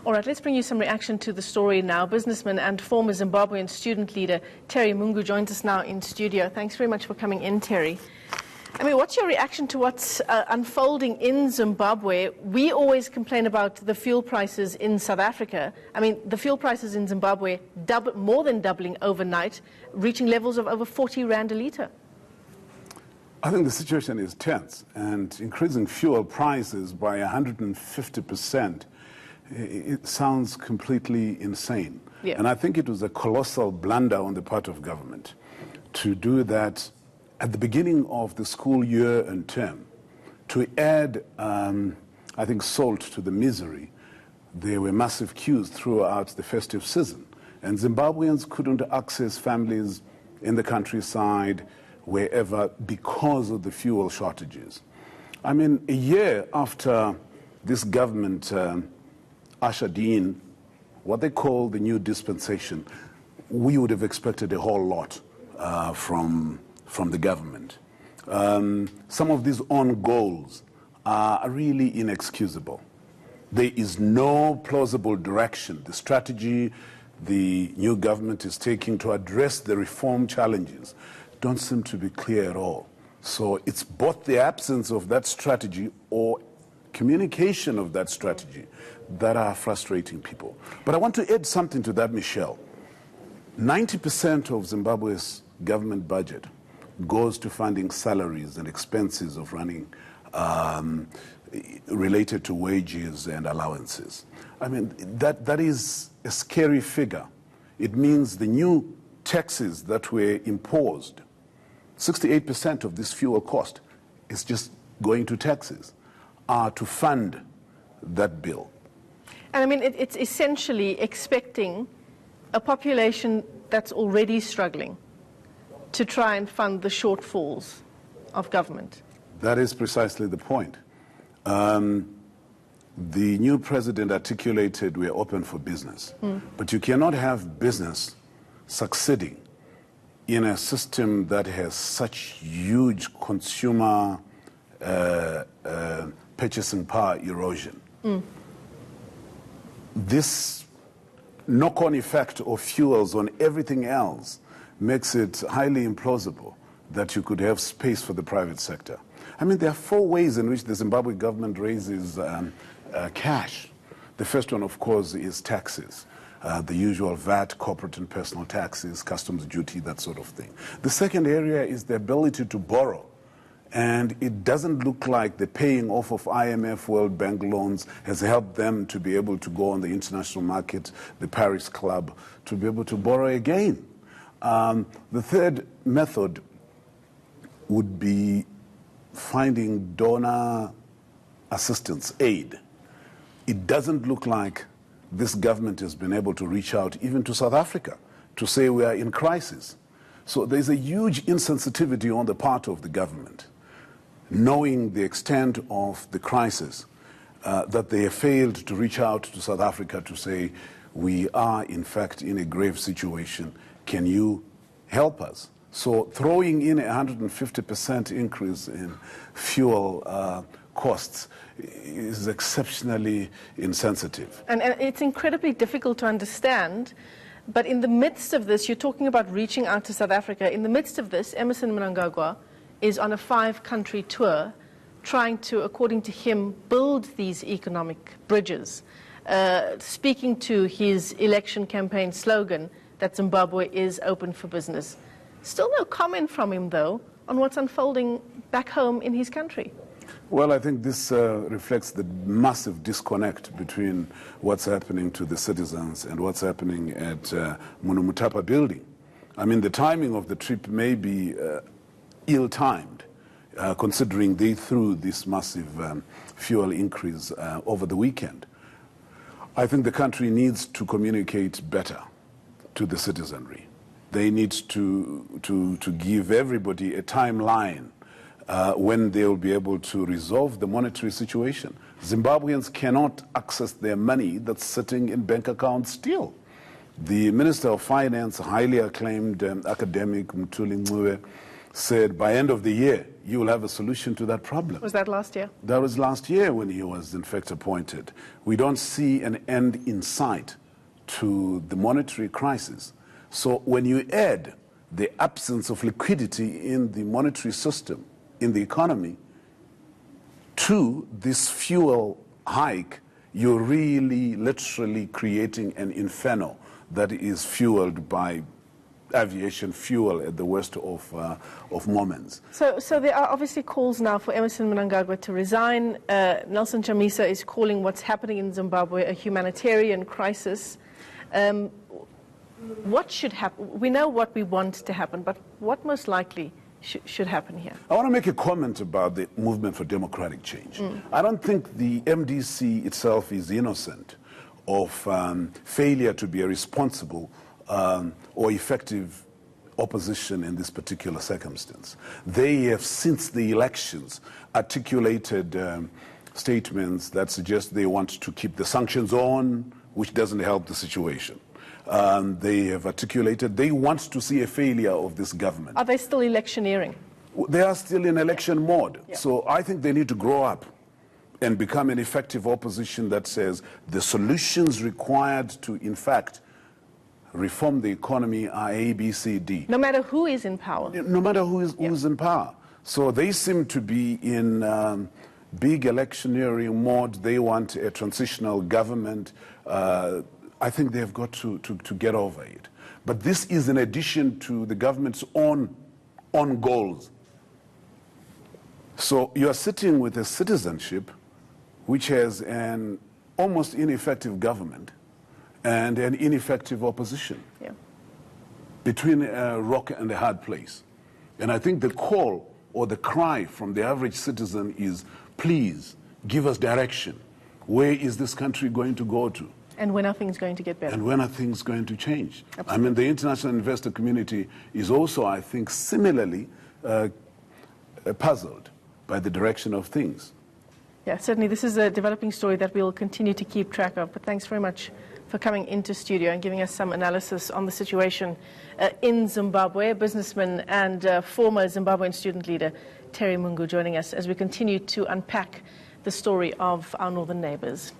All right, let's bring you some reaction to the story now. Businessman and former Zimbabwean student leader Terry Mhungu joins us now in studio. Thanks very much for coming in, Terry. I mean, what's your reaction to what's unfolding in Zimbabwe? We always complain about the fuel prices in South Africa. I mean, the fuel prices in Zimbabwe more than doubling overnight, reaching levels of over 40 rand a litre. I think the situation is tense, and increasing fuel prices by 150%, it sounds completely insane. Yeah. And I think it was a colossal blunder on the part of government to do that at the beginning of the school year and term, to add, I think, salt to the misery. There were massive queues throughout the festive season, and Zimbabweans couldn't access families in the countryside, wherever, because of the fuel shortages. I mean, a year after this government ushered in what they call the new dispensation, we would have expected a whole lot from the government. Some of these own goals are really inexcusable. There is no plausible direction. The strategy the new government is taking to address the reform challenges don't seem to be clear at all. So it's both the absence of that strategy or communication of that strategy that are frustrating people. But I want to add something to that, Michelle. 90% of Zimbabwe's government budget goes to funding salaries and expenses of running related to wages and allowances. I mean, that is a scary figure. It means the new taxes that were imposed, 68% of this fuel cost is just going to taxes, to fund that bill. And I mean, it's essentially expecting a population that's already struggling to try and fund the shortfalls of government. That is precisely the point. The new president articulated we're open for business, but you cannot have business succeeding in a system that has such huge consumer purchasing power erosion. This knock-on effect of fuels on everything else makes it highly implausible that you could have space for the private sector. I mean, there are four ways in which the Zimbabwe government raises cash. The first one, of course, is taxes. The usual VAT, corporate and personal taxes, customs duty, that sort of thing. The second area is the ability to borrow. And it doesn't look like the paying off of IMF World Bank loans has helped them to be able to go on the international market, the Paris Club, to be able to borrow again. The third method would be finding donor assistance, aid. It doesn't look like this government has been able to reach out even to South Africa to say we are in crisis. So there's a huge insensitivity on the part of the government, knowing the extent of the crisis, that they have failed to reach out to South Africa to say, we are in fact in a grave situation, can you help us? So throwing in a 150% increase in fuel costs is exceptionally insensitive. And it's incredibly difficult to understand, but in the midst of this, you're talking about reaching out to South Africa. In the midst of this, Emmerson Mnangagwa is on a 5-country tour trying to, according to him, build these economic bridges, speaking to his election campaign slogan that Zimbabwe is open for business. Still no comment from him, though, on what's unfolding back home in his country. Well, I think this reflects the massive disconnect between what's happening to the citizens and what's happening at Mutapa building. I mean, the timing of the trip may be ill-timed, considering they threw this massive fuel increase over the weekend. I think the country needs to communicate better to the citizenry. They need to give everybody a timeline when they will be able to resolve the monetary situation. Zimbabweans cannot access their money that's sitting in bank accounts still. The Minister of Finance, highly acclaimed academic Mthuli Ncube, said by end of the year, you will have a solution to that problem. Was that last year? That was last year when he was in fact appointed. We don't see an end in sight to the monetary crisis. So when you add the absence of liquidity in the monetary system, in the economy, to this fuel hike, you're really literally creating an inferno that is fueled by aviation fuel at the worst of moments. So there are obviously calls now for Emmerson Mnangagwa to resign. Nelson Chamisa is calling what's happening in Zimbabwe a humanitarian crisis. What should happen? We know what we want to happen, but what most likely should happen here? I want to make a comment about the movement for democratic change. I don't think the MDC itself is innocent of failure to be a responsible or effective opposition in this particular circumstance. They have, since the elections, articulated statements that suggest they want to keep the sanctions on, which doesn't help the situation. They have articulated they want to see a failure of this government. Are they still electioneering? They are still in election mode. Yeah. So I think they need to grow up and become an effective opposition that says the solutions required to, in fact, reform the economy are A, B, C, D. No matter who is in power. No matter who's in power. So they seem to be in big electioneering mode. They want a transitional government. I think they've got to get over it. But this is in addition to the government's own goals. So you are sitting with a citizenship which has an almost ineffective government and an ineffective opposition between a rock and a hard place. And I think the call or the cry from the average citizen is, please give us direction. Where is this country going to go to? And when are things going to get better? And when are things going to change? Absolutely. I mean, the international investor community is also, I think, similarly puzzled by the direction of things. Yeah, certainly this is a developing story that we'll continue to keep track of. But thanks very much for coming into studio and giving us some analysis on the situation in Zimbabwe. Businessman and former Zimbabwean student leader Terry Mhungu joining us as we continue to unpack the story of our northern neighbors.